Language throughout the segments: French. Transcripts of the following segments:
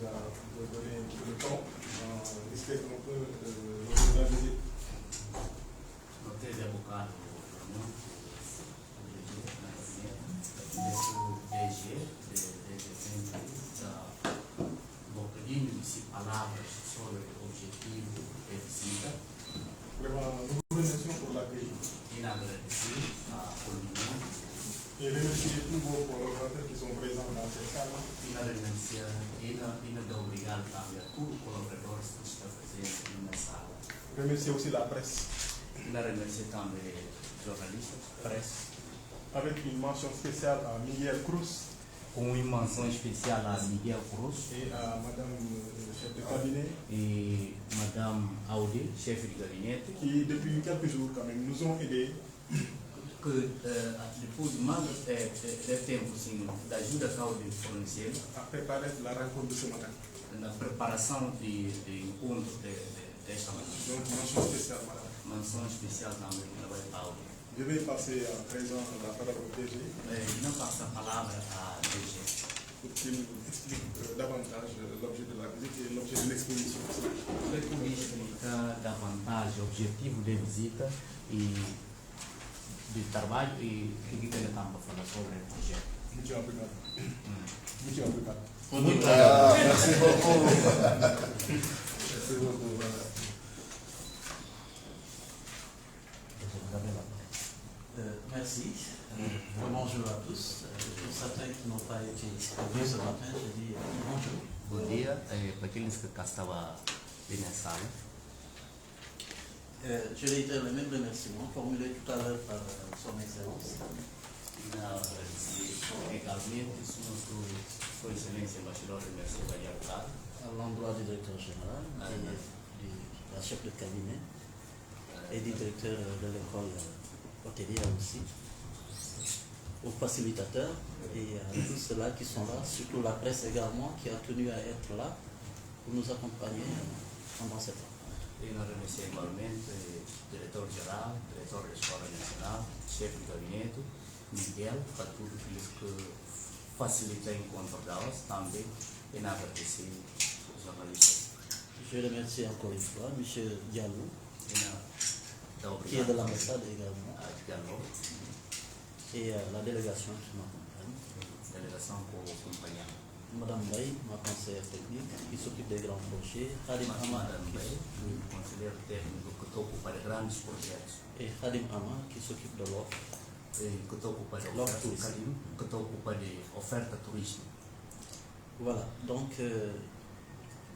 déjà de donner le temps. Explique un peu l'objet de la visite. Notez avocat DG vou pedir-lhe palavras sobre o objetivo da visita Vraiment, nous vous remercions pour l'accueil. e agradecer a Colombiana Et remercier tous vos collaborateurs qui sont présents dans cette salle. e remerciar e obrigado também a todos os colaboradores que estão presentes na sala. Remercier aussi la presse. E remerciar também jornalistas, presse, Avec une mention spéciale à Miguel Cruz com uma menção especial a Miguel Cruz et à Madame le chef de cabinet e Madame Audi, chefe de gabinete, qui depuis quelques jours quand même nous ont aidés que depois de mais de tempo assim, da ajuda que a Audi forneceu à préparer la rencontre de ce matin. na preparação de encontro desta manhã. Donc mention spéciale madame. Menção especial também para a Audi. Je vais passer à présent la parole au DG Não passa a palavra a DG pour qu'il explique davantage l'objet de la visite et l'objet de l'exposition. para explicar davantage o objetivo da visita e de trabalho e o que ele está para falar sobre o projeto. Muito obrigado. Muito obrigado. Muito obrigado. Merci beaucoup. Merci beaucoup. Merci. Bonjour à tous. Pour certains qui n'ont pas été venus ce matin, je dis bonjour. Bom dia para aqueles que cá estavam na sala. Je réitère les mêmes remerciements formulés tout à l'heure par Son Excellence. Également, Sua Excelência Embaixador remercie Vallarta À l'endroit du directeur général, et de la chef de cabinet et du directeur de l'école hôtelière aussi, aux facilitateurs et à tous ceux-là qui sont là, surtout la presse également qui a tenu à être là pour nous accompagner pendant cette rencontre. e nós remerciamos igualmente o diretor-geral, diretor da Escola Nacional, chefe de gabinete, Miguel, para tudo aquilo que facilita o encontro delas, também e nós agradecer os jornalistas. Je remercie encore une fois M. Diallo, E qui est de l'ambassade également, a Diallo, et la délégation qui m'accompagne. delegação com o companheiro. Madame Bay, ma conseillère technique, qui s'occupe des grands projets, Khadim Ama, também o conselheiro técnico que está ocupado de grandes projetos, et Khadim Ama, qui s'occupe de l'offre. que está ocupado de L'offre oferta, touristique. que está ocupado de oferta turística. Voilà, donc,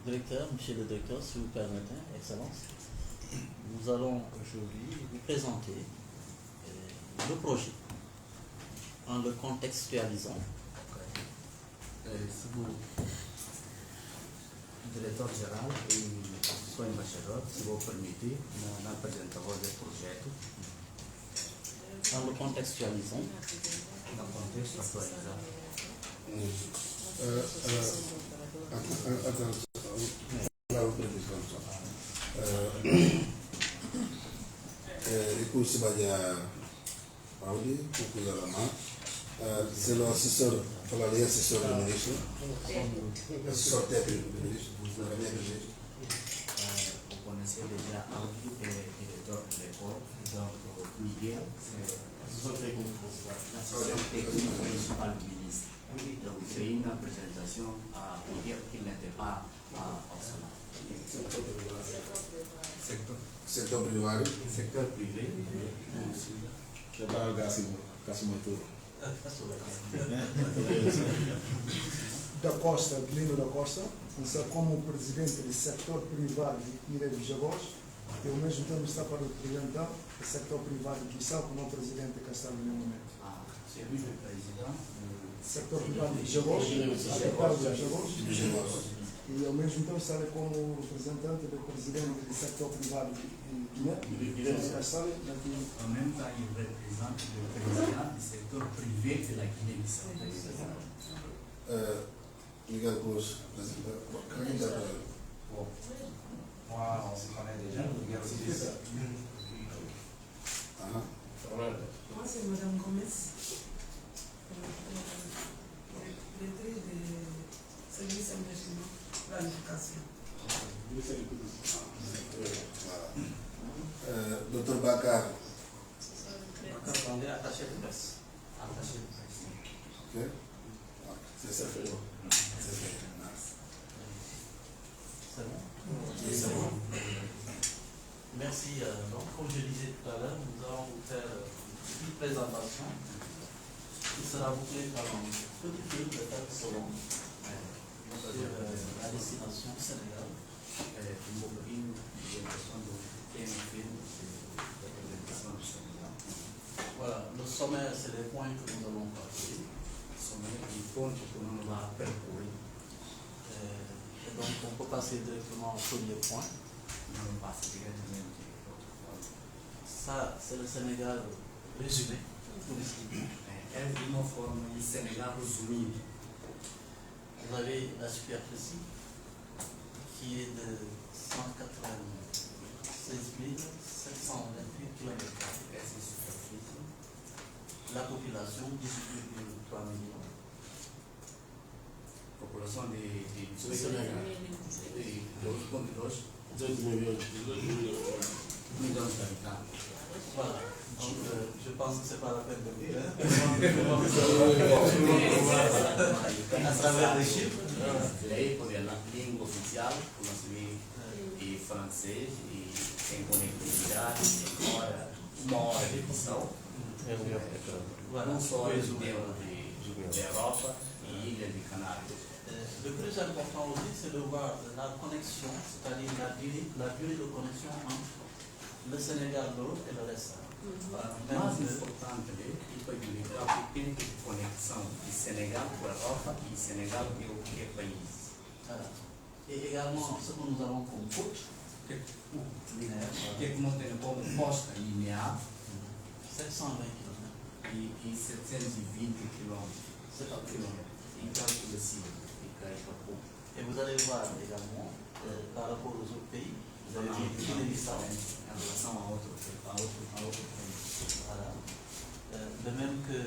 directeur, monsieur le directeur, si vous permettez, Excellence, nous allons aujourd'hui vous présenter le projet en le contextualisant. Se o diretor-geral e o seu embaixador, se vou permitir, na apresentação do projeto, En le contextualisant, no contexto atualizado. Attends, la représentation. Écoute, Audi, c'est l'assesseur, l'assesseur du ministre, l'assesseur technique du ministre, Vous connaissez déjà Audi, diretor de l'école, donc Miguel, l'assesseur technique principal du ministre. Donc c'est une présentation à Miguel qui n'était pas au Sénat. secteur privé. Secteur privé, Je parle Gassimoto. Da Costa, Lino da Costa, como presidente do setor privado de Ilha de Jagós, e ao mesmo tempo está para representar o setor privado de Guissau como presidente que está no momento. c'est lui le président. Setor privado de Jagós, a capital de Jagós, e ao mesmo tempo está como representante do presidente do setor privado de Guiné, Castelo, En même temps, il représente le président du secteur privé de la Guinée-Bissau. Miguel Cruz, président. Moi, on se connaît déjà, Miguel Cruz. Moi, c'est Madame Gomez, directrice du service engagement. planification. Docteur Bakar. On est attaché de presse. Attaché de presse. Ok. C'est ça. C'est bon? Oui, c'est bon. Merci. Donc, comme je disais tout à l'heure, nous allons vous faire une présentation qui sera bouclée par un petit film de 4 secondes sur la destination Sénégal. Voilà, le sommaire, c'est les points que nous allons parler. Et donc, on peut passer directement au premier point. Ça, c'est le Sénégal résumé, touristiquement. Vous avez la superficie qui est de 196 728 km. La population, 18,3 millions. Population de Sénégal. 12 millions d'habitants. Voilà. Donc, je pense que ce n'est pas la peine de le dire. À travers les chiffres. Lei pour la langue officielle, comme et français, et connectividade, uma hora de edição. Não só dentro da Europa e Ilha de Canários. Le plus important aussi, c'est de voir la connexion, c'est-à-dire la durée de connexion entre le Sénégal, l'Europe et le reste. Mais importante é que tem conexão de Sénégal com a Europa e Sénégal com o que país. Voilà. Et également, ce que nous avons comme côte linéaire, Que mantém como costa linear 720 km. e 720 quilômetros. C'est pas plus long. E calcula assim, fica aí para pouco. Et vous allez voir également, par rapport aux autres pays, vous avez vu Guinée-Bissau. Em relação a outro país. Voilà. De même que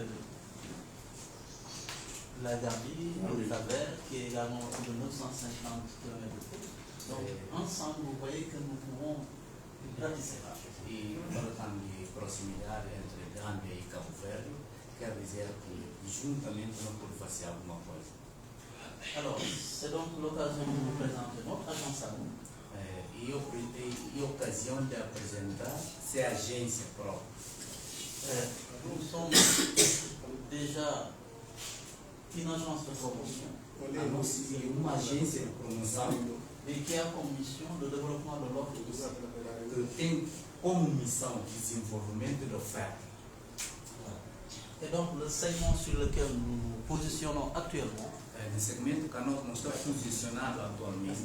la Gambie, le Cap-Vert, qui est également de 950 km de côte. Donc, ensemble, vous voyez que nous pouvons ratisser la chose. E tratando de proximidade entre Gâmbia e Cabo Verde, quer dizer que juntamente não pode fazer alguma coisa. Alors, c'est donc l'occasion de vous présenter notre agence à nous. E ocasião de apresentar se a agência própria. Nous sommes déjà une agence de promotion Uma agência de promoção et qui a comme mission le développement de l'offre de que tem como missão desenvolvimento de oferta. Et donc, le segment sur lequel nous nous positionnons actuellement, No segmento que nós estamos posicionados atualmente,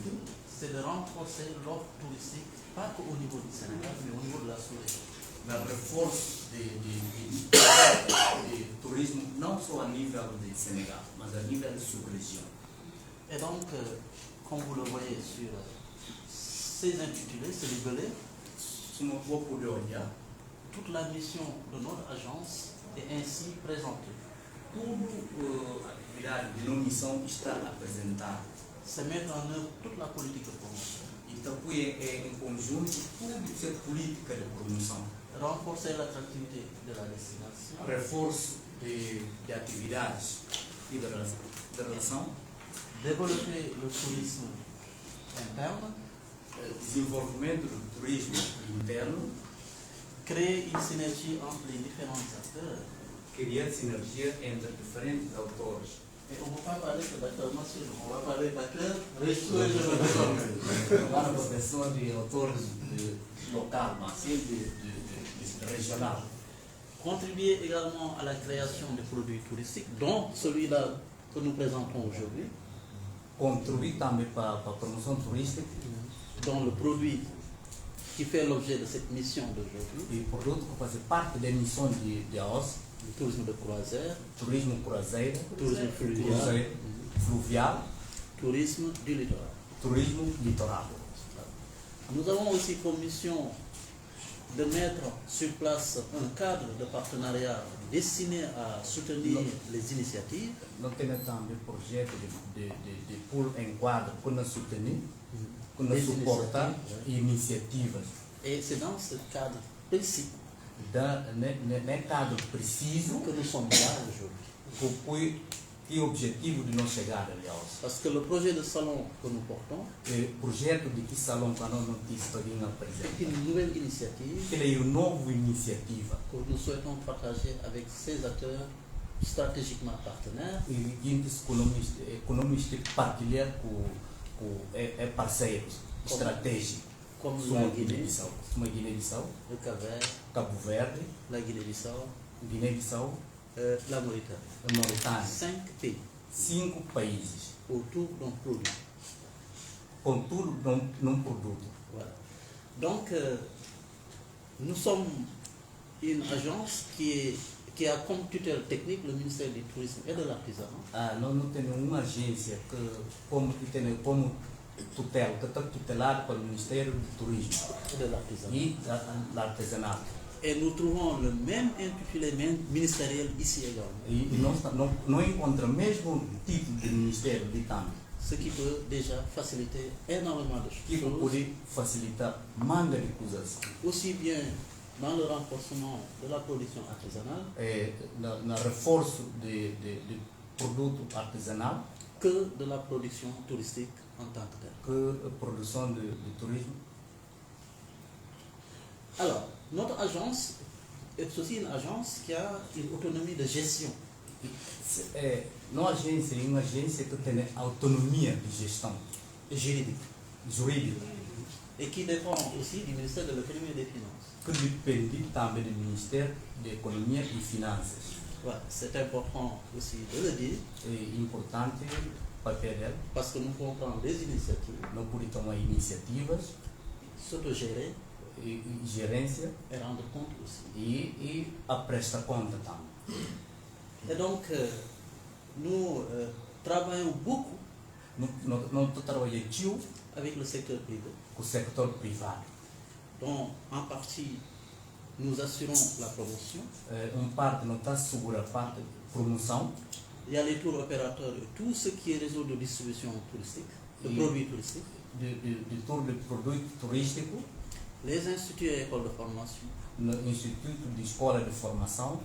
c'est de renforcer l'offre touristique, pas qu'au niveau du Sénégal, mais au niveau de la sous-région. no reforço de turismo, não só a nível de Senegal, mas a nível de sub-região. Et donc, comme vous le voyez sur ces intitulés, ces libellés, Se não for poder olhar, toute la mission de notre agence est ainsi présentée. tudo a atividade de missão está apresentada. C'est mettre en œuvre toute la politique de promotion. Então, é em conjunto tudo isso é política de promoção. Renforcer l'attractivité de la destination, Reforço de atividades e de relação, développer le tourisme interne, desenvolvimento do turismo interno, créer une synergie entre les différents acteurs. criar sinergia entre diferentes autores. Et on ne peut pas parler que d'acteurs nationaux, on va parler d'acteurs régionaux. Não há uma proteção de autores local, mas sim de regional. Contribuer également à la création de produits touristiques, dont celui-là que nous présentons aujourd'hui, Contribuir também para a promoção turística dont le produit qui fait l'objet de cette mission d'aujourd'hui, e produto que faz parte da missão de AOS, le tourisme de croisière, turismo cruzeiro, tourisme fluvial, fluvial, tourisme du littoral. turismo litoral. Nous avons aussi comme mission de mettre sur place un cadre de partenariat destiné à soutenir les initiatives. Não tem também projeto de pôr em quadro para soutenir, para suportar iniciativas. Et c'est dans ce cadre précis Num cadro preciso que nous sommes là aujourd'hui. que o objetivo de nós chegar aliás. Parce que le projet de salon que nous portons O projeto de que salão para nós não tem historinha est apresenta. une nouvelle initiative Ele é uma nova iniciativa que nous souhaitons partager avec ces acteurs stratégiquement partenaires e índice economista partilhar com parceiros estratégicos. comme Como la a Guinée, Guiné-Bissau, como a Guiné-Bissau, le Cap-Vert, Cabo Verde, la Guinée-Bissau, Guiné-Bissau, la Mauritanie. a Mauritânia. 5 pays 5 países autour d'un produit. com tudo num produto. Voilà. Donc, nous sommes une agence qui a comme tutelle technique le ministère du Tourisme et de l'Artisanat. Nós não temos uma agência que tem como tutela, que está tutelada pelo Ministério do Turismo Et de l'Artisanat. e do Artesanato. Et nous trouvons le même intitulé ministériel ici également. E nós não encontramos o mesmo tipo de ministério de tanto, Ce qui peut déjà faciliter énormément de que choses, pode facilitar manda de coisas. aussi bien dans le renforcement de la production artisanale No reforço de produto artesanal que de la production touristique en tant que telle. que a produção de turismo. Alors, notre agence est aussi une agence qui a une autonomie de gestion. Não agência, é uma agência que tem autonomia de gestão Juridique jurídica, et qui dépend aussi du ministère de l'économie et des finances. que depende também do Ministério da Economia e Finanças. Voilà, c'est important aussi de le dire É importante o papel dela, parce que nous pouvons prendre des initiatives, não pode tomar iniciativas, s'autogérer e gerência et rendre compte aussi. e a prestar conta também. Et donc, nous travaillons beaucoup Não estou trabalhando avec le secteur privé, com o setor privado. dont en partie nous assurons la promotion. Parte não está segura a parte de promoção, Il y a les tours opérateurs et tout ce qui est réseau de distribution touristique, de Oui. produits touristiques, de tour de produto turístico, les instituts et écoles de formation, no Instituto de Escola de Formação,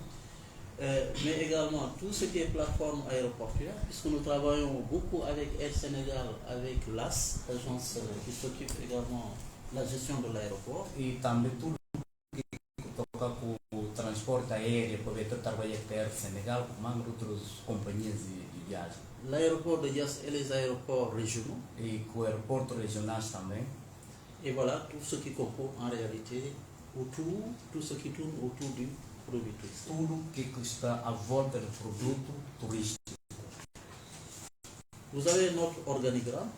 mais également tout ce qui est plateforme aéroportuaire, puisque nous travaillons beaucoup avec Air Sénégal, avec l'AS, l'agence qui s'occupe également de la gestion de l'aéroport. e também tudo que toca com o transporte aéreo, para trabalhar com a Air Senegal, com outras companhias de viagem. L'aéroport de Dias et les aéroports régionaux. E com aeroportos regionais também. Et voilà tout ce qui compose en réalité autour, tout ce qui tourne autour du produit touristique. Tudo que está à volta do produto turístico. Vous avez notre organigramme,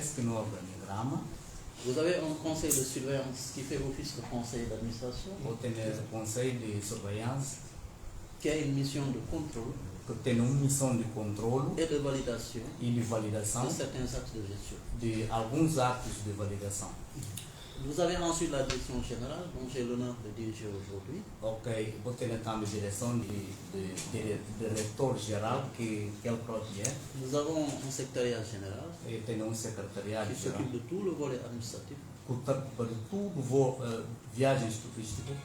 Este no organigrama, vous avez un conseil de surveillance qui fait office de conseil d'administration, vou ter o Conselho de Surveillance, qui a une mission de contrôle que tem uma missão de controle et de validation e de validação de certains actes de gestion. de alguns atos de validação. Vous avez ensuite la direction générale, dont j'ai l'honneur de diriger aujourd'hui. Ok, vou ter também a direção de diretor-geral, que ele próprio é, Nous avons un secrétariat général e tem secretariado qui geral, s'occupe de tout le volet administratif. que está para tudo, viagens turísticas.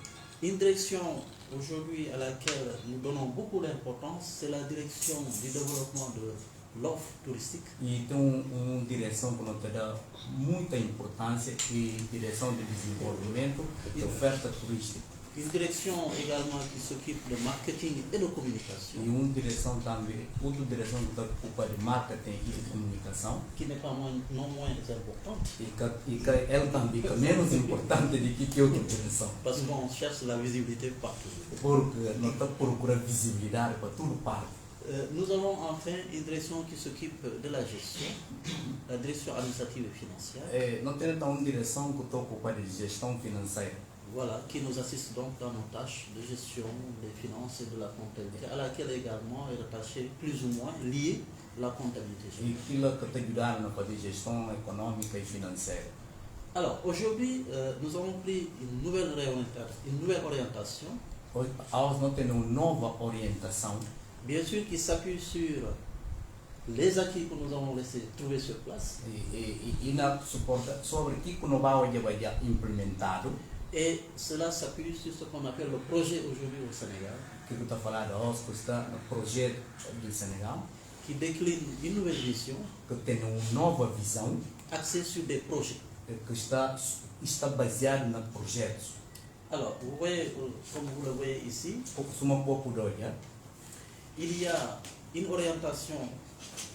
Une direction aujourd'hui à laquelle nous donnons beaucoup d'importance, c'est la direction du développement de l'offre touristique. E tem uma direção que não te dá muita importância, e direção de desenvolvimento e oferta turística. Une direction également qui s'occupe de marketing et de E communication, uma direção também, outra direção que está ocupada de marketing e de comunicação, qui n'est pas non moins importante, e que ela também é menos importante do que outra direção. parce qu'on cherche la visibilité partout. Porque não está procurando visibilidade para tudo parte. Nous avons enfin une direction qui s'occupe de la gestion, la direction administrative et financière, Não tem então uma direção que está ocupada de gestão financeira, voilà, qui nous assiste donc dans nos tâches de gestion des finances et de la comptabilité, à laquelle également est rattachée plus ou moins liée la comptabilité e générale. aquilo que te ajudaram a fazer gestão econômica e financeira. Alors, aujourd'hui, nous avons pris une nouvelle orientation, Hoje nós temos uma nova orientação, bien sûr, qui s'appuie sur les acquis que nous avons laissé trouver sur place e na suporta sobre o que nós vamos implementado, et cela s'appuie sur ce qu'on appelle le projet aujourd'hui au Sénégal, que está falando hoje, que está no projeto do Senegal, qui décline une nouvelle vision que tem uma nova visão, axée sur des projets. que está baseado em projetos. Alors, vous voyez, comme vous le voyez ici, Uma pouco doida, il y a une orientation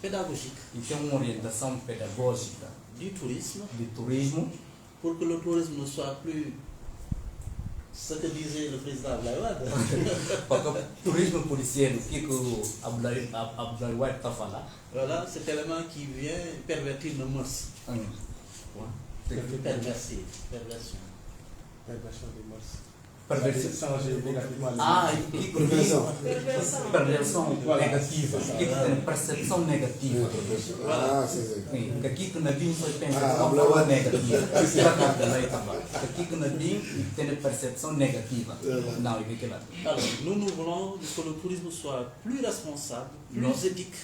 pédagogique e tem uma orientação pedagógica du tourisme de turismo, pour que le tourisme ne soit plus ce que disait le président Abdoulaye Wade. porque o turismo pode ser o que o Abdoulaye Wade está a falar. Voilà, cet élément qui vient pervertir nos mœurs. Perversion. Perversão de mœurs. Perversão. Changer négativement les Ah, mœurs. e que Perversão. perversão Voilà. negativa. O que tem percepção negativa. Ah, sim, sim. Sim, que aqui que Nadine só pensa Ah, de uma Abdoulaye forma Wade. negativa. Que aqui que Nadine tem percepção negativa. Não, e que lá. Alors, nous voulons que le tourisme soit plus responsable, plus Non. éthique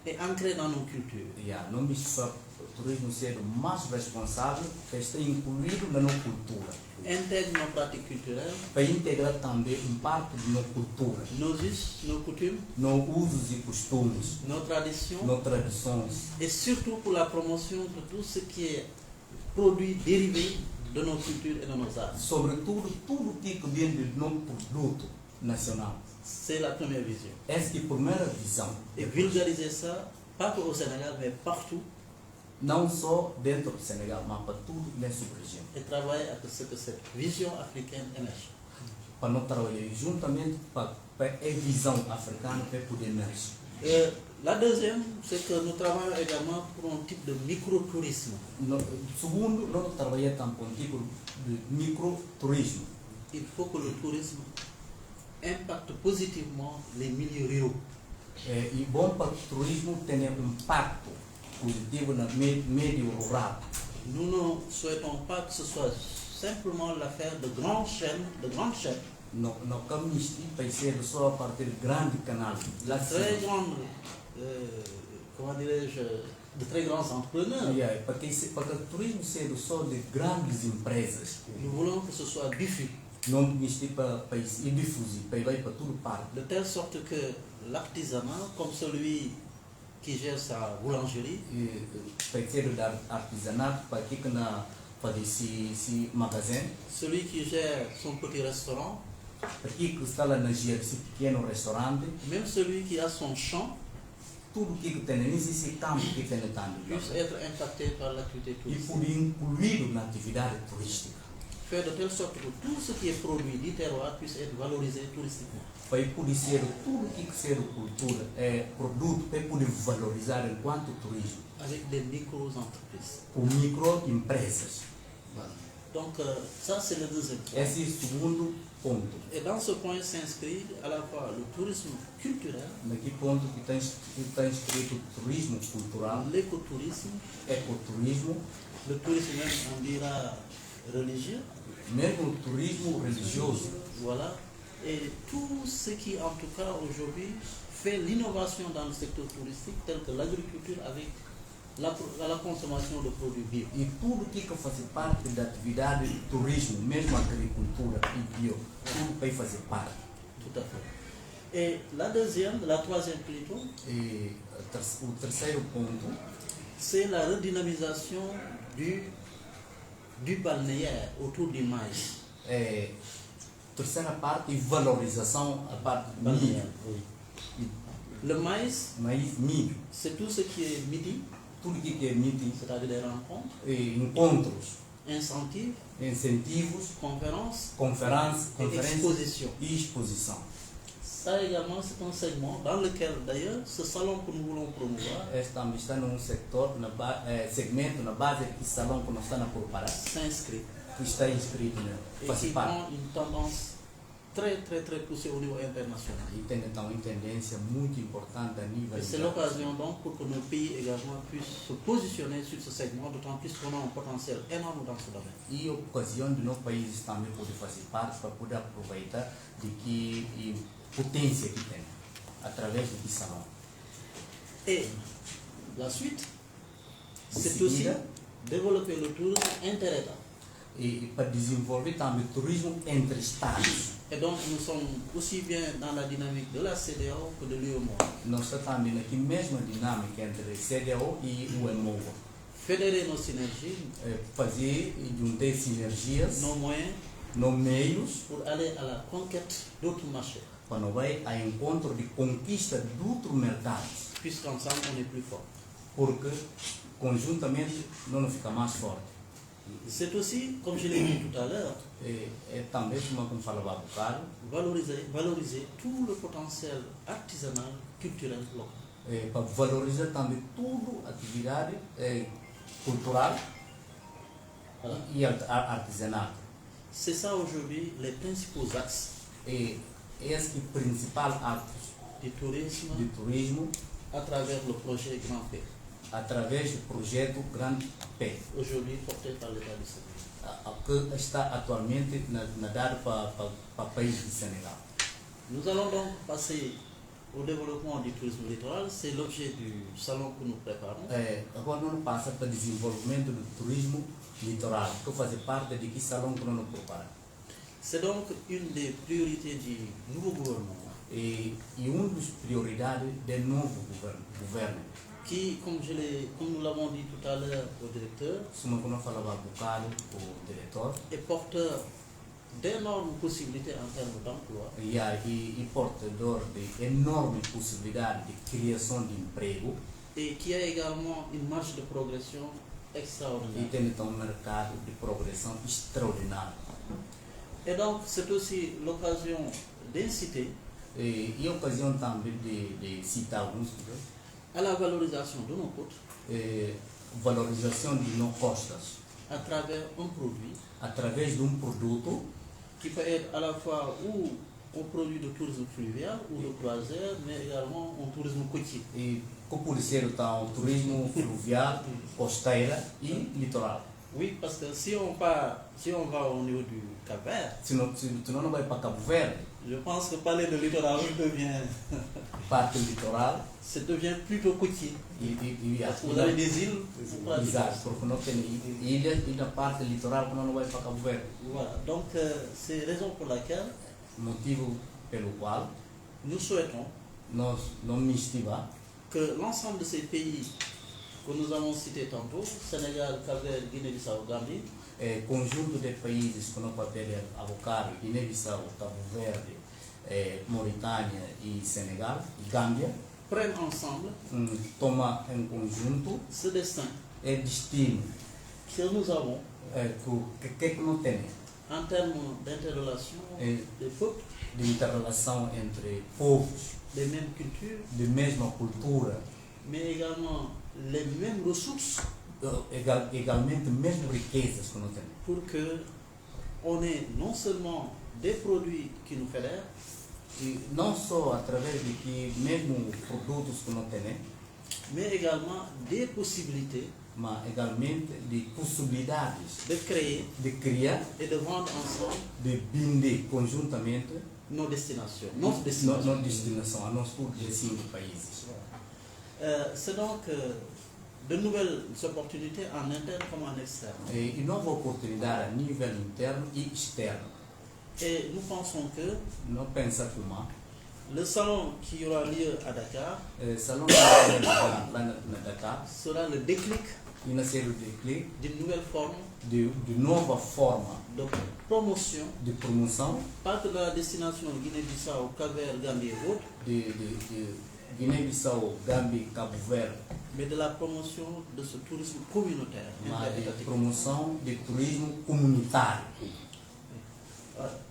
et ancré dans nos cultures. Não me só o turismo ser mais responsável, que está incluído na nossa cultura. Intègre nos pratiques culturelles, Para integrar também parte de nossa cultura, nos us, nos coutumes, nos usos e costumes, nos traditions, nas tradições. et surtout pour la promotion de tout ce qui est produit dérivé de nos cultures et de nos arts. Sobretudo, tudo que vem do nosso produto nacional. C'est la première vision. Essa é a primeira visão. Et vulgariser ça, pas que au Sénégal, mais partout, Não só dentro do Senegal, mas para tudo nessa região. et travailler à ce que cette vision africaine émerge. Para nós trabalhar juntamente para a visão africana para poder emergir. La deuxième, c'est que nous travaillons également pour un type de microtourisme. Segundo, nós trabalhamos também com um tipo de microturismo. Il faut que le tourisme impacte positivement les milieux ruraux. E bom para o turismo ter impacto positivo no meio rural. Nous ne souhaitons pas que ce soit simplement l'affaire de grandes chaînes, Não caminhamos para ser só a partir de grande canal. la très grande, comment dirais-je, de très grands entrepreneurs. Porque o turismo ser só de grandes empresas. Nous voulons que ce soit diffus, Não misture para ir difuso, para ir para tudo parte. de telle sorte que l'artisanat, comme celui qui gère sa boulangerie, Para ser de artesanato, para aqui que na fazer esse magazine, celui qui gère son petit restaurant, para aqui que está lá na gira esse pequeno restaurante, même celui qui a son champ, tudo que tem nesse campo que tem tanto puisse être impacté par l'activité e touristique. por incluído na atividade turística. Faire de telle sorte que tout ce qui est produit du terroir puisse être valorisé touristiquement. Para poder ser tudo que ser cultura, produto, para poder valorizar enquanto turismo, Avec des micro-entreprises. por microempresas. Donc, ça, c'est le deuxième point. Esse é o segundo ponto. Et dans ce point s'inscrit à la fois le tourisme culturel, Naqui ponto que está escrito turismo cultural, l'écotourisme, ecoturismo, le tourisme même, on dira, religieux. mesmo o turismo religioso. Voilà. Et tout ce qui, en tout cas, aujourd'hui, fait l'innovation dans le secteur touristique, tel que l'agriculture avec la consommation de produits bio. E tudo que faz parte da atividade de turismo, mesmo agricultura e bio, tudo vai fazer parte. Tout à fait. Et la troisième plutôt, E o terceiro ponto c'est la redynamisation du balnéaire autour du maïs. é terceira parte e valorização a parte do Balnéaire, milho. oui. Le maïs, Maíz, milho, c'est tout ce qui est midi, tudo que é meeting, c'est-à-dire des rencontres, encontros, incentives, incentivos, conférences conferências et expositions. e exposição. Ça également, c'est un segment dans lequel, d'ailleurs, ce salon que nous voulons promouvoir Esta está num sector, segmento, na base do salão que nós estamos a preparar, s'inscrit que está inscrito, et faz qui parte. prend une tendance très poussé au niveau international. E tem então uma tendência muito importante a nível Et c'est l'occasion donc pour que nos pays également puissent se positionner sur ce segment, d'autant plus qu'on a un potentiel énorme dans ce domaine. E a ocasião de nossos países também poder fazer parte para poder aproveitar de que potência que tem através do salão. Et la suite, c'est Seguida, aussi développer le tourisme inter-État. e para desenvolver também o turismo entre estados. Et donc nous sommes aussi bien dans la dynamique de la CEDEAO que de l'UEMOA. Nós estamos também aqui mesma dinâmica entre CDO e o EMOA. Fédérer nos synergies, Fazer e juntar sinergias, nos moyens nos meios, pour aller à la conquête d'autres marchés. para não vai a encontro de conquista de outros mercados. Puisqu'ensemble on est plus fort. Porque conjuntamente não fica mais forte. C'est aussi, comme je l'ai dit tout à l'heure, É também, como falava há bocado, valoriser tout le potentiel artisanal, culturel local. Para valorizar também tudo atividade cultural Voilà. e artesanal. C'est ça aujourd'hui les principaux axes Esse é o principal ato du tourisme de turismo à travers le projet Grand P, através do projeto Grande P, aujourd'hui porté par l'État du Sénégal. que está atualmente dado para o país do Senegal. Nous allons donc passer au développement du tourisme littoral, c'est l'objet du salon que nous préparons. Agora nós passa para o desenvolvimento do turismo litoral, que faz parte de que salão que nós preparamos. C'est donc une des priorités du nouveau gouvernement E uma das prioridades do novo governo. qui, comme nous l'avons dit tout à l'heure au directeur, Como nós falava há bocado, o diretor, est porteur d'énormes possibilités en termes d'emploi, e portador de enormes possibilidades de criação de emprego, et qui a également une marge de progression e extraordinaire. tem então um mercado de progressão extraordinário. Et donc, c'est aussi l'occasion d'inciter E a ocasião também de citar alguns, à la valorisation de nos côtes valorização de nos costas, à travers un produit através de produto qui peut être à la fois ou un produit de tourisme fluvial ou de croisière, mais également un tourisme côtier. e que pode ser então turismo fluvial, costeira e litoral. Oui, parce que si on va au niveau du Cap-Vert, Senão não vai para Cabo Verde, je pense que parler de littoral parte litoral devient plutôt côtier. Parce que vous avez des îles, vous pratiquez. Exato, porque não tem ilhas e na parte litoral que não vai para Cabo Verde. Voilà, donc c'est raison pour laquelle Motivo pelo qual nous souhaitons nós não me estivar que l'ensemble de ces pays que nous avons cités tantôt, Sénégal, Cap-Vert, Guinée-Bissau, Gambie, conjunto de países que não podem abocar, Guiné-Bissau, Cabo Verde, Mauritânia e Senegal, e Gâmbia, prennent ensemble toma em conjunto ce destin destino que nous avons que não tem en termes d'interrelation des peuples, de interrelação entre povos, des mêmes cultures, de mesma cultura, mais également les mêmes ressources egalmente mesmo riquezas que não tem. pour que on ait non seulement des produits qui nous fédèrent, E não só através de que mesmo produtos que não tem, mais également des possibilités mas egalmente de possibilidades de créer de criar, et de vendre ensemble de vender conjuntamente nos destinations. nossa destinação, a nós todos os 5 países. C'est donc de nouvelles opportunités en interne comme en externe. E nova oportunidade a nível interno e externo. Et nous pensons que Não pensa como le salon qui aura lieu à Dakar salão lá na Dakar sera le déclic e nascer o declive d'une nouvelle forme de nova forma de promotion, de promoção pas que de la destination Guinée-Bissau, Cap-Vert, Gambie et autres, de Guiné-Bissau, Gâmbia, Cabo Verde, mais de la promotion de ce tourisme communautaire. mas de interétatique. promoção de turismo comunitário. Voilà.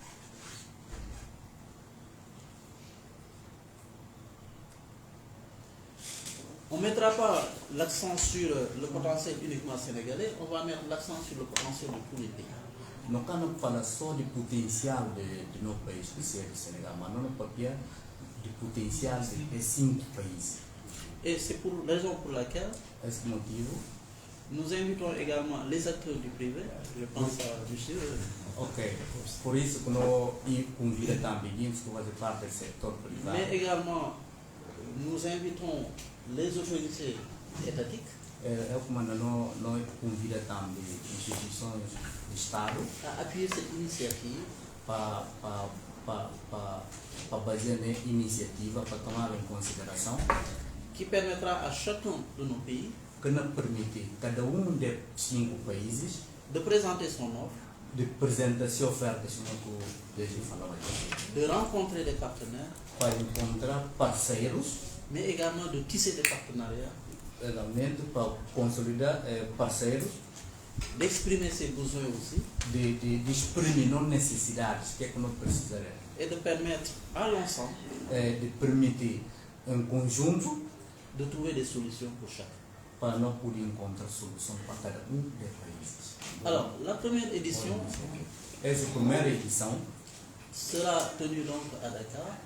On ne mettra pas l'accent sur le potentiel uniquement sénégalais, on va mettre l'accent sur le potentiel de tous les pays. não não fala só de potencial de nosso país, que é o Senegal, mas não papel de potencial de 5 países. Et c'est pour la raison pour laquelle Esse motivo, nous invitons également les acteurs du privé, je pense à monsieur. ok, por isso que nós convidamos também que fazer parte do setor privado. Mais également, nous invitons les autorités étatiques É como nós convidamos também instituições do Estado à appuyer cette initiative para basear na iniciativa, para tomar em consideração qui permettra à chacun de nos pays que nos permite cada dos 5 países de présenter son offre, de apresentar sua oferta, como desde falava aqui, de rencontrer des partenaires, para encontrar parceiros, mais également de tisser des partenariats, realmente para consolidar parceiros, d'exprimer ses besoins aussi de exprimir as necessidades que é que nós precisaremos, et de permettre à l'ensemble de permitir em conjunto de trouver des solutions pour chacun. para nós poder encontrar solução para cada dos países. Alors, la première édition Essa primeira edição, sera tenue donc à Dakar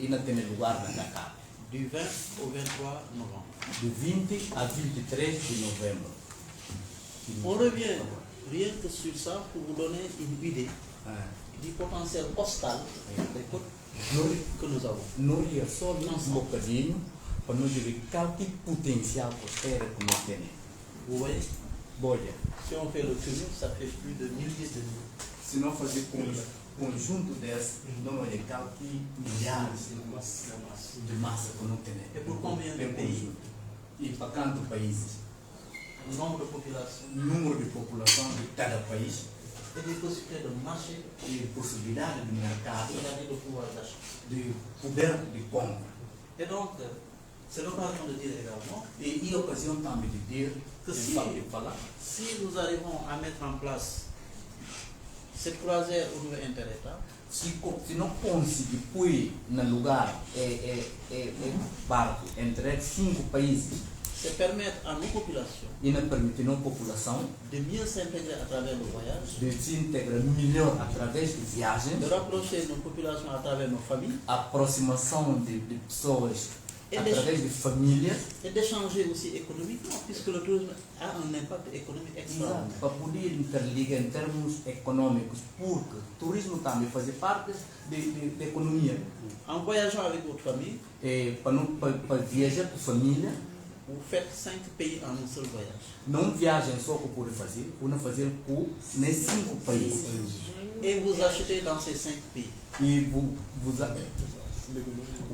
ainda tem lugar na Dakar, du 20 au 23 novembre. de 20 a 23 de novembro. On revient rien que sur ça pour vous donner une idée du potentiel postal que nous avons. Não é só um bocadinho para nós ver qual tipo de potencial costeiro que nós temos. Vous voyez, Olha, si on fait le cumul, ça fait plus de 1000 litres. se não fazer conjunto desse, não é qual milhares de massa que nós temos. Et pour combien de pays? E para quantos países? Nombre de population Número de população de cada país et des possibilités de marché, e possibilidade de mercado, c'est-à-dire de pouvoir d'achat. de poder de compra. Et donc, c'est l'occasion de dire également E a ocasião também de dizer que de falar si nous arrivons à mettre en place cette croisière au niveau interétat, se não conseguir pôr no lugar barco entre 5 países c'est permettre à nos populations e não permitir à população de mieux s'intégrer à travers le voyage, de se integrar melhor através de viagens, de rapprocher nos populations à travers nos familles aproximação de pessoas Et através de famílias, et d'échanger aussi économiquement, puisque le tourisme a un impact économique extraordinaire. para poder interligar em termos econômicos, porque o turismo também faz parte da economia. En voyageant avec votre famille, Para viajar com família, vous faites 5 pays en un seul voyage. não viagem só que pode fazer, pode fazer com nesses 5 países. Et vous achetez dans ces 5 pays. E vous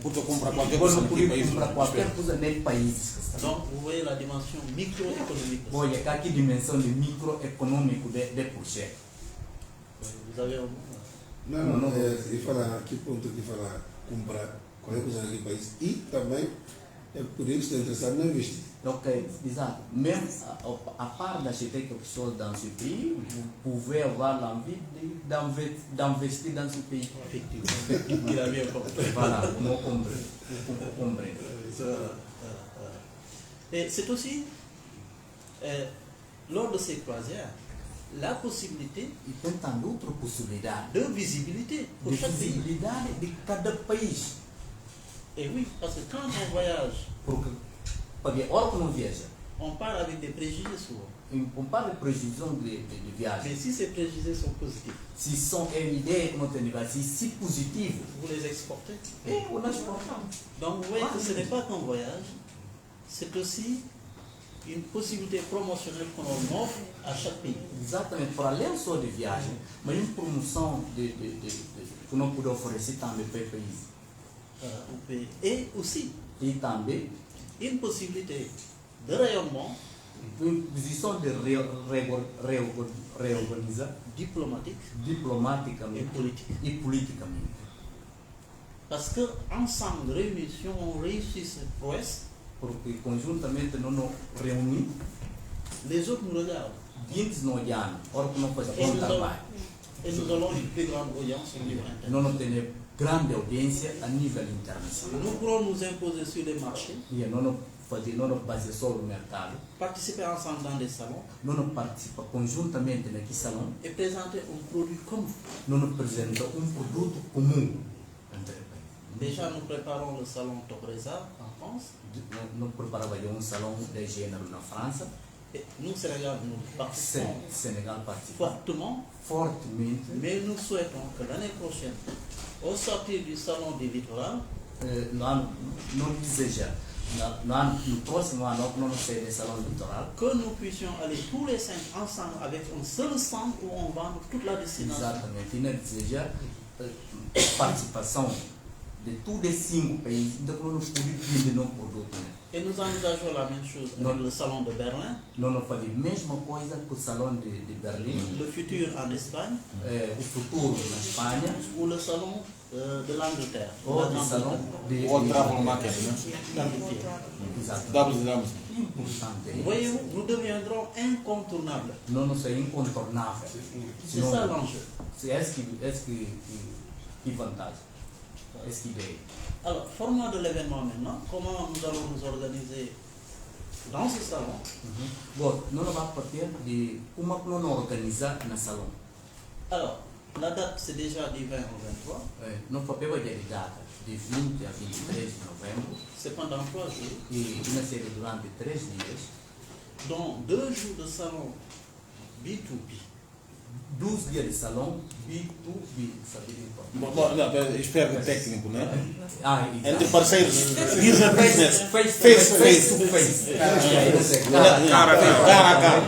Porque comprar qualquer Depois coisa não naquele podia país. comprar qualquer coisa nem país que está. Donc, vous voyez la dimension microéconomique. Olha, cá aqui dimensão de microeconômico de projeto. Vous avez un mot? Não, e fala, que ponto que fala comprar qualquer coisa naquele país e também é por isso que é interessado não investir. Ok, exato. Mesmo a par da gente que a pessoa dans ce pays, vous pouvez avoir l'envie d'investir dans ce pays. Effectivement. Il a bien compris. Voilà, on comprend. Et c'est aussi, lors de ces croisières, la possibilité E tentando outra possibilidade de visibilité pour de chaque pays. visibilidade de cada país. Et oui, parce que quand on voyage, Porque, para a hora que não viaja, on part avec des préjugés souvent. on parle de previsão de Mais viagem. si ces préjugés sont positifs, Se são ideias que não tem se positivo, vous les exportez. on nós exportamos. Donc vous voyez que ce n'est pas qu'un voyage, c'est aussi une possibilité promotionnelle qu'on offre à chaque pays. Exatamente, para além só de viagem, mas uma promoção que não pode oferecer também para o país. Au pays. Et aussi E também une possibilité de rayonnement uma posição de reorganizar diplomatique et diplomaticamente politique. e politicamente. Parce que ensemble, réunis, si on réussit cette prouesse, Porque conjuntamente não nos reunimos, les autres nous regardent. 20 no ano, hora que não faz Et bom nous, allons, trabalho. et nous allons une plus grande audience au niveau international. Não temos grande audiência a nível internacional. Nous pourrons nous imposer sur les marchés E não fazer, não baseia só no mercado, participer ensemble dans des salons não participa conjuntamente naquele salão, et présenter un produit comme vous. não apresenta produto comum entre os países. Déjà, nous préparons le salon Topresa en France. Não preparava um salão de gênero na França, Et nous, Sénégal, nous participons Sénégal participa fortement, fortemente. mais nous souhaitons que l'année prochaine, au sortir du salon du littoral, Não deseja, no próximo ano, não sei de salão litoral, que nous puissions aller tous les 5 ensemble avec un seul stand où on vend toute la destination. exatamente, e não deseja participação de todos os 5 países, então não podemos vender um produto. Et nous envisageons la même chose avec le salon de Berlin, Não fazemos a mesma coisa com o salão de Berlim, le futur en Espagne o futuro na Espanha, ou le salon de l'Angleterre. ou La o Grande salão de World Travel Market, né? Grande-Bretagne. Exato. WWW. Importante. Voyez-vous, nous deviendrons incontournables. Não nos é incontornável. C'est ça l'enjeu. Est-ce que vantagem? Essa ideia. Alors, format de l'événement maintenant, comment nous allons nous organiser dans ce salon? Bom, nós vamos partir de como que nós organizar na salão. Alors, la date c'est déjà du 20 au 23, Nós papel de data de 20 a 23 de novembro c'est pendant 3 jours, e uma série durante 3 dias, dont 2 jours de salon B2B. 12 dias de salão B2B, sabe? Bom, não, espero técnico, né? Exato. Entre parceiros, user business. Face to face. Cara a cara.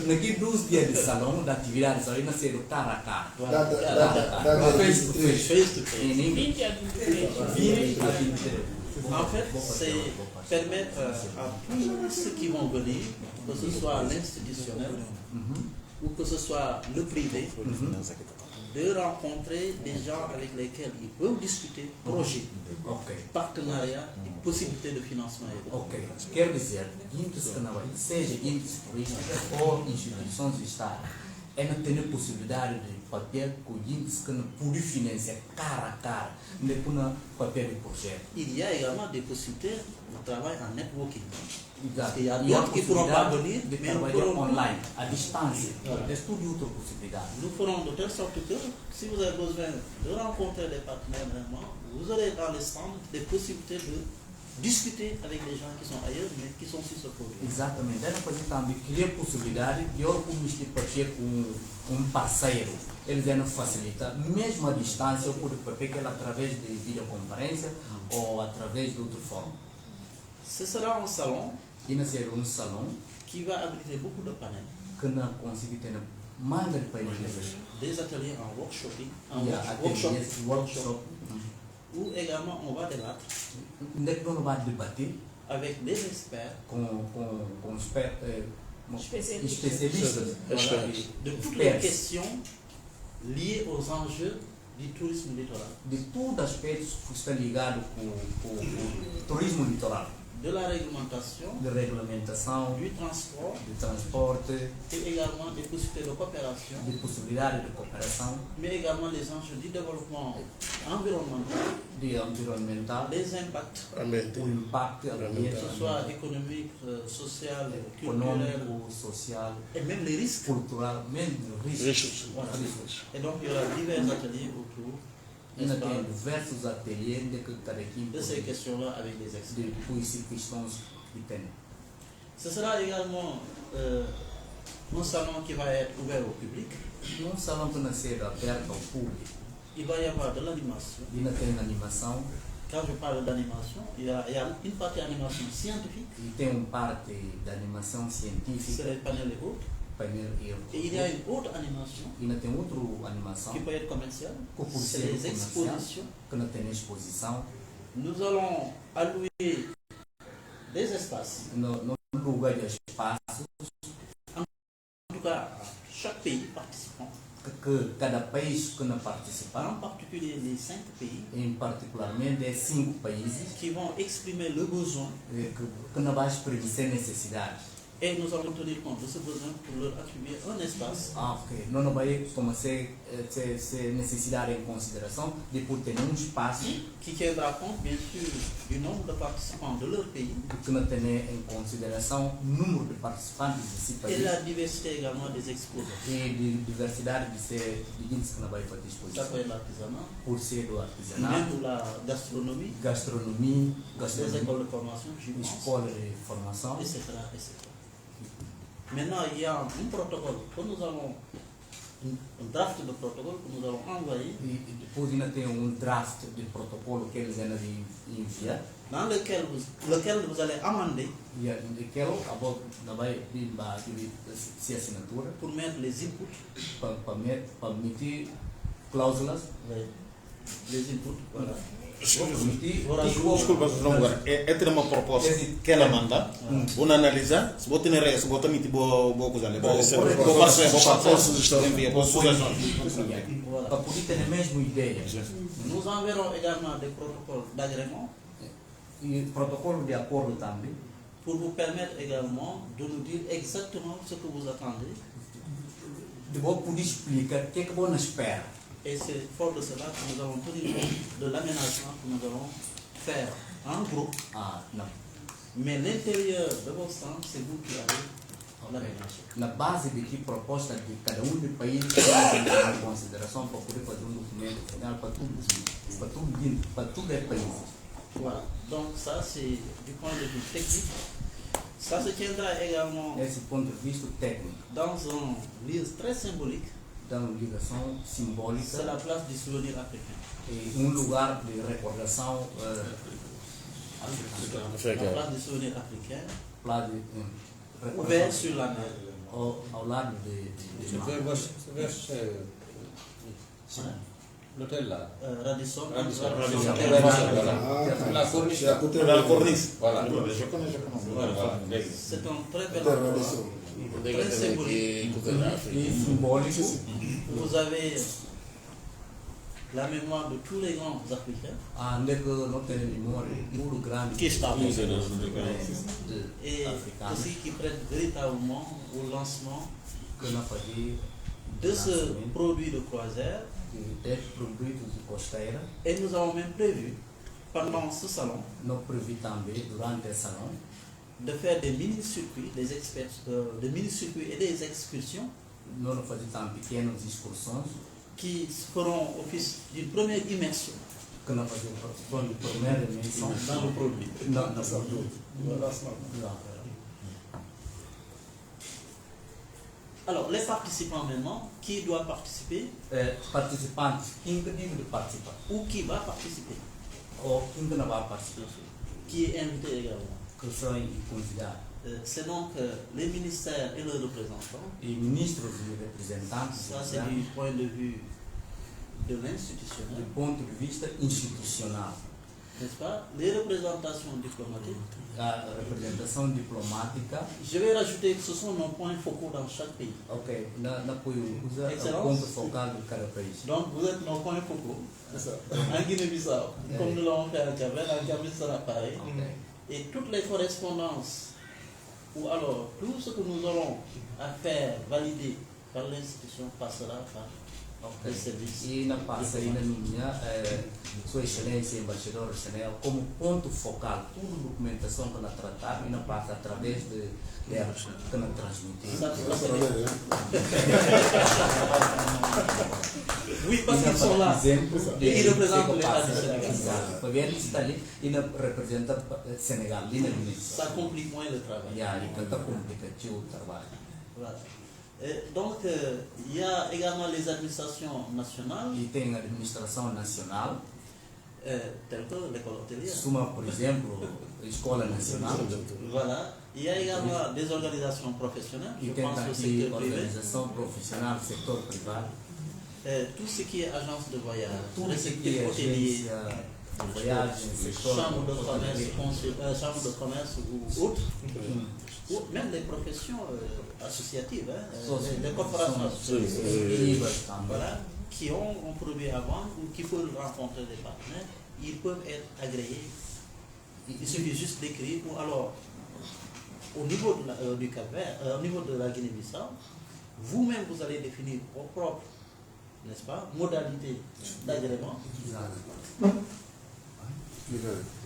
Naquele 12 dias de salão, da atividade de salão, nasceram cara a cara. Face to face. Face to face. Em inglês, 20 a 23. 20 a 23. En fait, c'est permettre à tous ceux qui vont venir, que ce soit l'institutionnel ou que ce soit le privé, de rencontrer des gens avec lesquels ils peuvent discuter projet, Ok. partenariat et possibilités de financement. Ok. Quer dizer, índices canavais, seja índices turísticos ou instituições de Estado, é não ter a possibilidade de papel com índices que não pode financiar cara a cara, não é papel de projeto. Il y a également des possibilités de travail en networking. Exato. Il y a E a d'autres qui ne pourront pas possibilidade venir, de mais nous trabalhar pourrons- online, à distância. É tudo outra possibilidade. Nous ferons de telle sorte que si vous avez besoin de rencontrer des partenaires vraiment, vous aurez dans les stands des possibilités de discuter avec les gens qui sont ailleurs, mais qui sont sur ce produit. Exatamente. É uma coisa também criar possibilidade de eu começar a partir com parceiro. Eles não facilitar, mesmo à distância, eu pude fazer aquilo através de videoconferência ou através de outra forma. Ce sera un salon E não ser salão qui va abriter beaucoup de panels, que não consigo ter manga de painéis. des ateliers en workshopping, en E workshop. où également on va débattre Onde é que nós vamos debater avec des experts com Especialistas. especialistas de toutes les questions liées aux enjeux du tourisme littoral, de todos os aspectos que estão ligados com o turismo litoral, de la réglementation, de regulamentação, du transport de transporte, et également des possibilités de coopération, de possibilidade de cooperação, mais également les enjeux du développement environnemental, de ambiental, les impacts, o impacto ambiental, que ce soit économique, social, culturel, econômico, social, et même les risques. cultural, mesmo riscos. Voilà. Et donc il y aura divers ateliers autour, Ainda n'est-ce tem pas, diversos ateliês de cada equipe de ces questions-là avec des experts. de questões que tem. Ce sera également un salon qui va être ouvert au public. Num salão que nascer aberto ao público, Il va y avoir de l'animation. ainda tem animação Quand je parle d'animation, il y a une partie animation scientifique, e tem parte de animação c'est científica, les panels et autres. painel e Et il y a une autre animation ainda tem outra animação qui peut être commerciale, que pode c'est ser les comercial, expositions. que não tem exposição. Nous allons allouer des espaces, No lugar de espaço en tout cas chaque pays participant, que cada país que não participar, en particulier les 5 pays, em particularmente é 5 países qui vont exprimer le besoin que não vai exprimir necessidades. et nous allons tenir compte de ce besoin pour leur attribuer un espace Ok, não vai começar c'est necessidade em consideração de por ter um espaço qui tiendra compte, bien sûr, du nombre de participants de leur pays que não tem em consideração o número de participantes desse et país la diversité également des exposants. e de diversidade de ser de índice que não vai para Ça disposição peut être l'artisanat, por ser do artesanato, même la gastronomie, gastronomia, les écoles de formation, je pense, escola de formação. etc., etc. Maintenant, il y a un protocole que nous allons, un draft de protocole que nous allons envoyer, E depois ainda tem draft de protocolo que eles ainda de enviar. dans lequel vous allez amender E aquele acabou vai de ser assinatura pour mettre les inputs, para meter cláusulas, les inputs, voilà. permitir Desculpa, João, agora. É ter uma proposta que ela manda, vou analisar, se vou ter regra, se vou ter miti, vou coisa ali. Vou enviar, vou sugestão. Voilà. para poder ter a mesma ideia. Nous enverrons également des protocoles d'agrément E protocolo de acordo também, pour vous permettre également de nous dire exactement ce que vous attendez. de vou poder explicar o que é que vou espera. Et c'est fort de cela que nous allons tenir compte de l'aménagement que nous allons faire en groupe. Ah, não. Mais l'intérieur de vos stands, c'est vous qui avez l'aménagement. Na base de que proposta de cada dos países que tem em consideração para poder fazer documento final para tudo é país. Voilà. Donc ça, c'est du point de vue technique. Ça se tiendra également Desse ponto de vista técnico, dans un lieu très symbolique. dá uma ligação C'est simbólica la place du souvenir africain. e lugar de recordação La place du souvenir africain, lá de ouvert sur la mer. ao lado de L'hôtel là. Radisson. La corniche. La cornice. Voilà. Je connais. C'est un très bel Terra endroit. disso. Très symbolique. e simbólico. Vous avez la mémoire de tous les grands africains Onde que não tem memória tudo grande qui está de et africanos aussi qui prêtent véritablement au lancement que não fazia de ce produit de croisière. de produtos de costeira. Et nous avons même prévu, pendant ce salon, Não previ também durante o salão de faire des mini-circuits, des mini-circuits et des excursions nós fazíamos também pequenas excursões qui feront office d'une première immersion que nós fazíamos participando de primeira dimensão dans le produit. no produto. Alors, les participants maintenant, qui doit participer Participantes, quem que deve participar? ou qui va participer, Ou quem que não vai participar? qui est invité également. Que são convidados. C'est donc les ministères et leurs représentants. E ministros e representantes, Ça, c'est du point de vue de do l'institutionnel, ponto de vista institucional. n'est-ce pas? Les représentations diplomatiques. A representação diplomática, Je vais rajouter que ce sont nos points focaux dans chaque pays. ok, na apoio usa o Excellence. ponto focal de cada país. Donc, vous êtes nos points focaux. C'est ça. En Guinée-Bissau, comme nous l'avons fait à Cap-Vert, en Gambie sera pareil. Ok. Et toutes les correspondances, ou alors tout ce que nous aurons à faire valider par l'institution passera par Ok. les services. E na passa aí na minha, Sua Excelência Embaixador Chanel, como ponto focal, toda a documentação que nós tratamos e na passa através de que nós transmitimos. Ça, Ela c'est- trabalha, né? Oui, parce qu'ils sont là. Exemplo Et ils représentent que l'État passa, du Sénégal. exato. Para ver está ali e não representa Senegal, ali na minha. Ça complique moins le travail. E aí que está complicativo o trabalho. Voilà. Et donc, il y a également les administrations nationales, E tem a administração nacional, telles que l'école hôtelière. suma, por exemplo, a Escola Nacional, Voilà. Il y a également des organisations professionnelles, je e tem pense au aqui secteur a privé. organização profissional, setor privado, Tout ce qui est agence de voyage, tudo isso que secteur é hôtelier, agência de viagem, setor chambre de commerce, hoteleiro, chambre de commerce ou autres, ou même les professions associatives, les corporations associatives, IVA também. voilà, qui ont un produit à vendre ou qui peuvent rencontrer des partenaires, ils peuvent être agréés. Il suffit juste d'écrire, ou alors au niveau du Cap-Vert, au niveau de la Guinée-Bissau, vous-même vous allez définir vos propres n'est-ce pas, modalité d'agrément.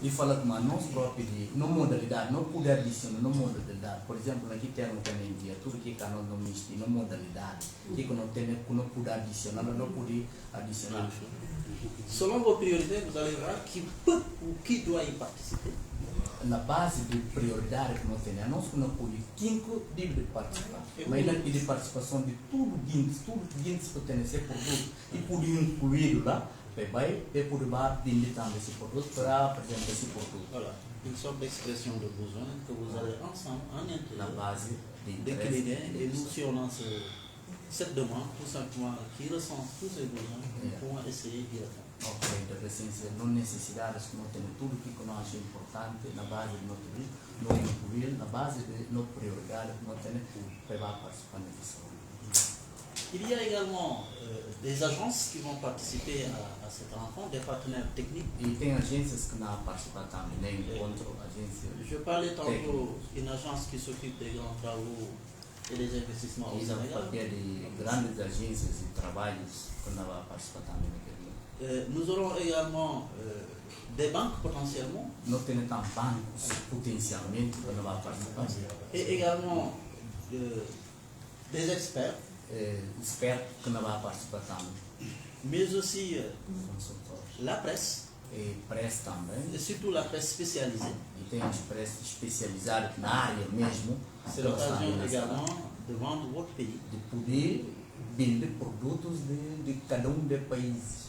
E fala que nós próprios, no modalidade, no poder adicionar, no modalidade, por exemplo, aqui tem um dia, tudo que é não existe, no modalidade, que não tem, que não pode adicionar, não pode adicionar. Selon vos priorités, vous allez voir qui peut ou qui doit y participer. Na base de prioridade que nós temos, nós não podemos, quem deve participar. Mas na de participação de tudo que pertence ao produto, e pode incluir lá, vai poder vender também esse produto para apresentar esse produto. Voilà, une sorte d'expression de besoin que vous allez ensemble, en Na intérêt, base de décliner, et nous, si on lance cette demande, tout simplement, qui recense tous ces besoins, nous pouvons essayer d'y répondre. Ok, de essência, não necessidades que nós temos, tudo que nós achamos importante na base de nosso produto, nós incluir na base de nossa prioridade que nós temos para participar nessa saúde. Il y a également des agences qui vont participer à cette rencontre, des partenaires techniques. E tem agências que não participam também, nem encontro agências. Je parlais tantôt d'une agence qui s'occupe des grands travaux et des investissements au Isso é Sénégal. papel de grandes agências e trabalhos que não vão participar também naquele. Nous aurons également des banques potentiellement Não tem também bancos potencialmente que não vão participar. et également des experts, Espero que não vão participar também. mais aussi Consultores. la presse, E pressa também. et surtout la presse spécialisée. E tem as pressas especializadas na área mesmo. C'est l'occasion également de vendre votre pays. De poder vender produtos de cada dos países.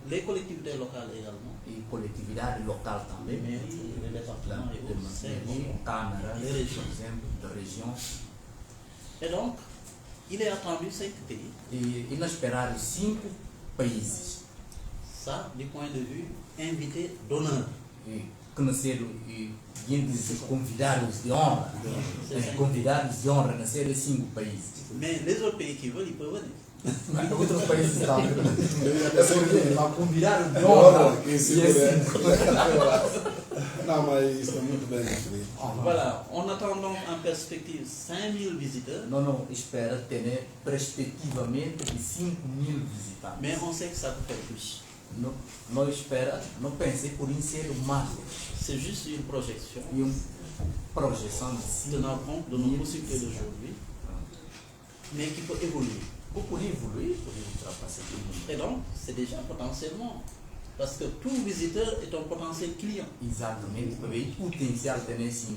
Les collectivités locales également, E coletividade local les também. mairies, les départements et autres, c'est important. Câmara, Les por régions. exemplo, da região. Et donc, il est attendu 5 pays. E nós esperar 5 países. Ça, du point de vue invité d'honneur. E conhecer e convidados de honra. Convidados de honra nascer 5 países. Mais les autres pays qui veulent, ils peuvent venir. Mas outros países também. Mas convidados de Agora, honra. quem se E assim. Não, mas isso é muito bem definido. Voilà, on attend donc en perspective 5000 visiteurs, Não espera ter perspectivamente de 5.000 visitantes. mais on sait que ça peut faire plus. Não espera, não pensei por isso ser o máximo. C'est juste une projection, E uma projeção de tenant compte de nos possibilités d'aujourd'hui, mais qui peut évoluer. Pour évoluer, pour ultrapasser tout le monde. Et donc, c'est déjà potentiellement, parce que tout visiteur est un potentiel client. Exatamente, para ver o potencial ter nesse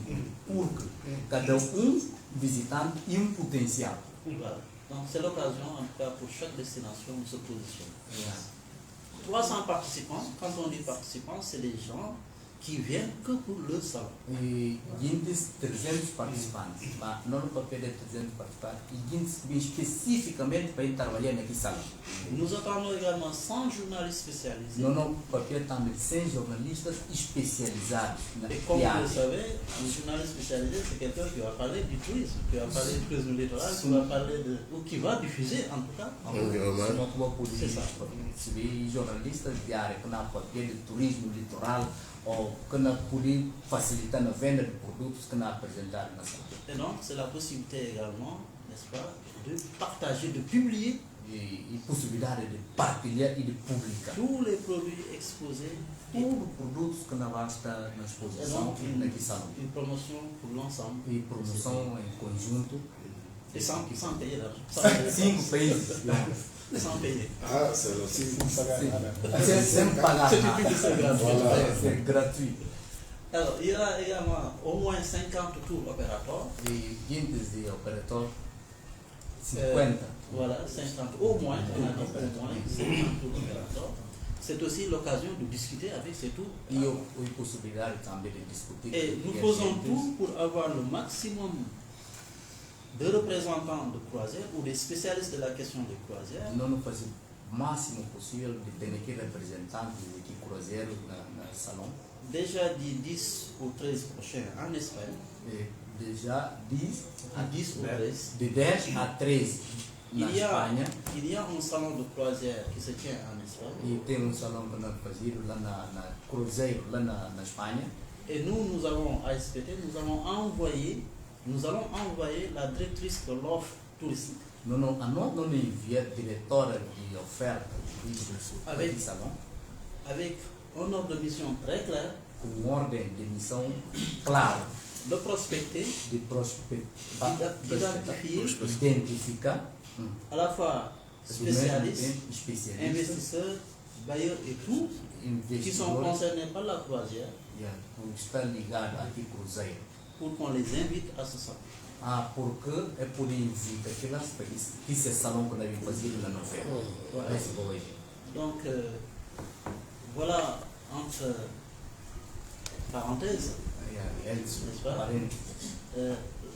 porque cada visitante e potencial. Voilà. Donc, c'est l'occasion, en tout cas, pour chaque destination de se positionner. 300 participants, quand on dit participants, c'est des gens qui viennent que pour le salon. E 300 participantes, mas não no papel de 300 participantes, e especificamente para ir trabalhar naquele salão. Nous attendons également 100 journalistes spécialisés. Não no papel também de 100 jornalistas especializados na Et comme vous le área. savez, un journaliste spécialisé, c'est quelqu'un qui va parler du tourisme, qui va parler du tourisme littoral, qui va parler de, ou qui va diffuser en tout cas. Senão como poder C'est ça. receber jornalistas de área que não papel de turismo litoral ou que não poder facilitar na venda de produtos que não apresentar na sala. Et donc, c'est la possibilité également, n'est-ce pas, de partager, de publier E possibilidade de partilhar e de publicar. tous les produits exposés et Tudo produtos que não vão estar na exposição naquele salão. une promotion pour l'ensemble. E promoção em conjunto. Et sans payer l'argent. Sans payer. 5 países. Sans payer. Ah, c'est aussi Sem pagar C'est nada. typique, c'est gratuit. C'est gratuit. Alors, il y aura également au moins 50 tours opérateurs. E guindes de operador 50. Voilà, 50 au moins, on a dit au moins 50 tours opérateurs. C'est aussi l'occasion de discuter avec ces tours. E a possibilidade também de discutir. Et nous com os faisons clientes. tout pour avoir le maximum de représentants de croisière ou des spécialistes de la question des croisières. Não nos faz o máximo possível de ter aqui representantes de cruzeiro na salão. Déjà du 10 au 13 prochain en Espagne, E de já 10 à 10 au 13, de 10 a 13 na Espanha. il y a un salon de croisière qui se tient en Espagne. E tem salão que nós fazemos lá na Cruzeiro, lá na Espanha. Et nous avons, à SPT, nous allons envoyer la directrice de l'offre touristique. a nós não envia diretora de oferta Avec- de salão avec un ordre de mission très clair com ordem de missão clara de prospecter, de d'identifier identificar à la fois spécialistes, especialistas, investisseurs, bailleurs et tout, qui sont investidores concernés par la croisière que está ligado aqui cruzeiro. pour qu'on les invite à ce salon. Porque é por invita aquelas que esse salão que nós fazemos na novela. Voilà. Esse boi. Donc voilà, entre parenthèses, Eles N'est-ce pas?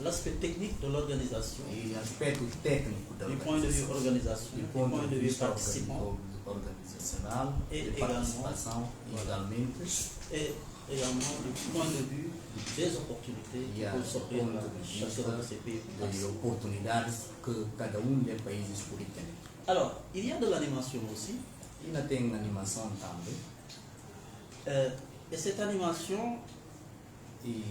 L'aspect technique de l'organisation, e aspecto técnico da du point de vue organisation, do du ponto point de de vue vista participant organizacional, E de participação, igualmente, et également du point de vue des opportunités qui e a peuvent s'offrir ponto à de chacun de ces pays. de oportunidades que cada dos países pode ter. Alors, il y a de l'animation aussi, E ainda tem animação também, et cette animation e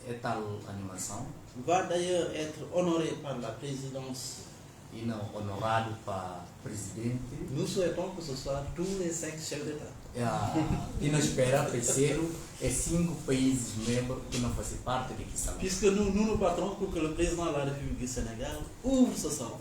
é tal animação, va d'ailleurs être honorée par la présidence. e não honorado para presidente. Nous souhaitons que ce soit tous les 5 chefs d'État. E não espera terceiro é 5 países membros que não fazem parte de salão. Puisque nous nous battrons pour que le président de la République du Sénégal ouvre ce salon.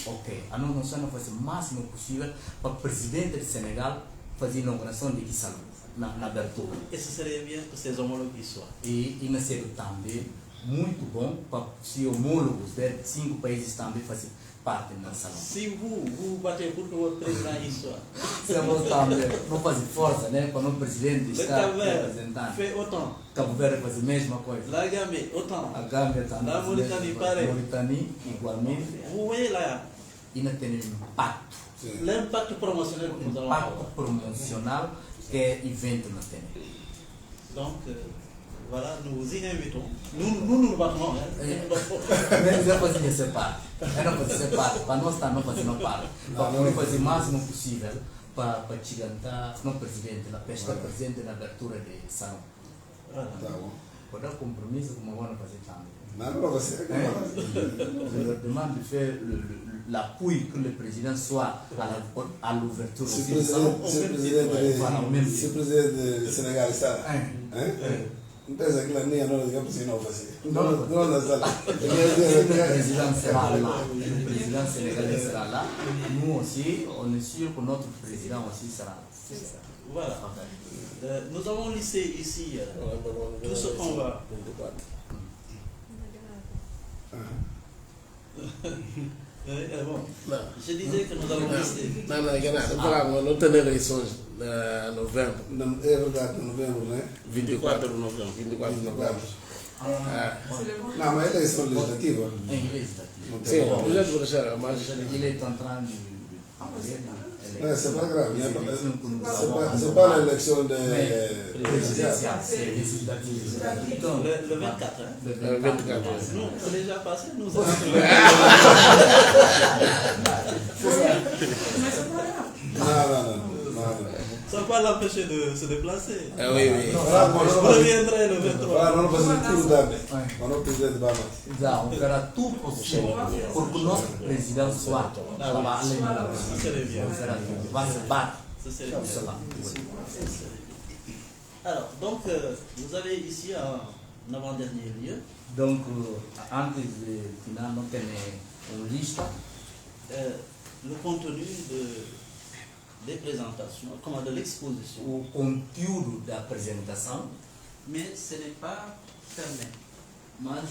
Ok, a nós não faz o máximo possível para o presidente do Senegal fazer a inauguração de salão na abertura. Et ce serait bien que ces homologues y soient. E não seria também muito bom para os homólogos de 5 países também fazer parte do salão. Si vous vous battez pour que votre président y soit, Se nós também não fazer força, né, para o presidente le estar Cap-Vert representando. fait autant, Cabo Verde faz a mesma coisa. la Gambie autant. A Gâmbia também. La Mauritanie, pareil. Mauritanie, igualmente. Vous voyez là, E não tem impacto. l'impact promotionnel que nous allons Impacto avoir. promocional que é evento não tem. Donc, voilà, nous vous y invitons. Nous nous battrons. Hein. Eles já faziam essa parte. Eu não fazia essa parte. Para nós estar não fazendo parte. Para fazer o máximo possível para chegar no presidente, na festa presente na abertura de salão. Voilà. Tá bom. Pode dar compromisso como vão fazer também. Não, não, você é Je leur demande de faire l'appui que le président soit à l'ouverture Se aussi du salon. o presidente do Senegal está, Hein? não pensa que lá nem a nós digamos assim não fazer. Não, Não na sala. Le président sera là. Le président sénégalais sera là. Nous aussi, on est sûr que notre président aussi sera là. Voilà. Nous avons listé ici tout ce qu'on va. Bon. Je disais que nous avons listé. Não, não tem eleições em novembro, É verdade, novembro, né? 24 de novembro. 24 de novembro. Não, mas eleição legislativa. Em inglês daqui. Não Sim, tem como. eu já te vou deixar, mas Ele está entrando É, c'est pas grave. né? C'est pas l'élection de Présidentielle, c'est législative. Donc, Le 24. Hein. le é 24. Nous, c'est déjà passé, nous avons. Não. Ça ne va pas l'empêcher de se déplacer. É, oui, oui. Vous reviendrez le 23. Agora não fazemos tudo também. Mas não presidente Bamas. então, on fera tout possible pour que notre président soit além da Ça serait bien. on fera tout. Va se battre Ça serait pour bien. cela. Alors, donc, vous avez ici en avant-dernier lieu Donc, antes de final, não tem uma lista le contenu des présentations, comment de l'exposition. o conteúdo da apresentação, Mais ce n'est pas fermé. mas